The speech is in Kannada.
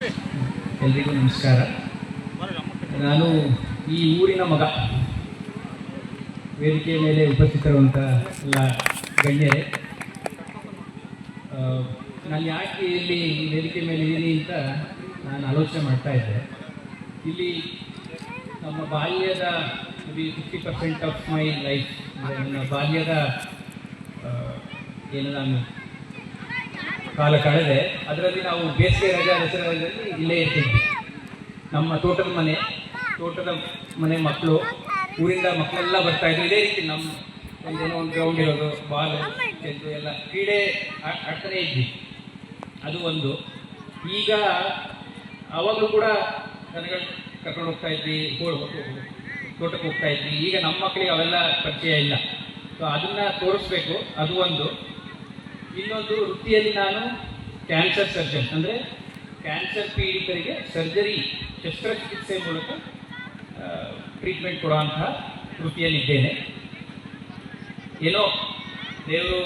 ಎಲ್ರಿಗೂ ನಮಸ್ಕಾರ. ನಾನು ಈ ಊರಿನ ಮಗ. ವೇದಿಕೆಯ ಮೇಲೆ ಉಪಸ್ಥಿತರುವಂಥ ಎಲ್ಲ ಗಣ್ಯರೇ, ನಾನು ಯಾಕೆ ಇಲ್ಲಿ ವೇದಿಕೆ ಮೇಲೆ ಇದ್ದೀನಿ ಅಂತ ನಾನು ಆಲೋಚನೆ ಮಾಡ್ತಾ ಇದ್ದೆ. ಇಲ್ಲಿ ನಮ್ಮ ಬಾಲ್ಯದ 50% ಆಫ್ ಮೈ ಲೈಫ್, ನನ್ನ ಬಾಲ್ಯದ ಏನು ನಾನು ಕಾಲ ಕಳೆದೆ. ಅದರಲ್ಲಿ ನಾವು ಬೇಸಿಗೆ ರಜಾ ದಸರಾದಲ್ಲಿ ಇಲ್ಲೇ ಇರ್ತಿದ್ವಿ. ನಮ್ಮ ತೋಟದ ಮನೆ ಮಕ್ಕಳು, ಊರಿಂದ ಮಕ್ಕಳೆಲ್ಲ ಬರ್ತಾ ಇದ್ರು. ಇದೇ ರೀತಿ ನಮ್ಮ ಒಂದು ಗ್ರೌಂಡ್ ಇರೋದು, ಬಾಲ್ ಚೆಂಡು ಎಲ್ಲ ಕ್ರೀಡೆ ಆಡ್ತಾನೆ ಇದ್ವಿ. ಅದು ಒಂದು. ಈಗ ಅವಾಗಲೂ ಕೂಡ ದನಗಳು ಕರ್ಕೊಂಡು ಹೋಗ್ತಾ ಇದ್ವಿ, ತೋಟಕ್ಕೆ ಹೋಗ್ತಾ ಇದ್ವಿ. ಈಗ ನಮ್ಮ ಮಕ್ಕಳಿಗೆ ಅವೆಲ್ಲ ಪರಿಚಯ ಇಲ್ಲ. ಸೊ ಅದನ್ನ ತೋರಿಸ್ಬೇಕು, ಅದು ಒಂದು. ಇನ್ನೊಂದು, ವೃತ್ತಿಯಲ್ಲಿ ನಾನು ಕ್ಯಾನ್ಸರ್ ಸರ್ಜನ್, ಅಂದರೆ ಕ್ಯಾನ್ಸರ್ ಪೀಡಿತರಿಗೆ ಶಸ್ತ್ರಚಿಕಿತ್ಸೆ ಮೂಲಕ ಟ್ರೀಟ್ಮೆಂಟ್ ಕೊಡುವಂತಹ ವೃತ್ತಿಯಲ್ಲಿದ್ದೇನೆ. ಏನೋ ದೇವರು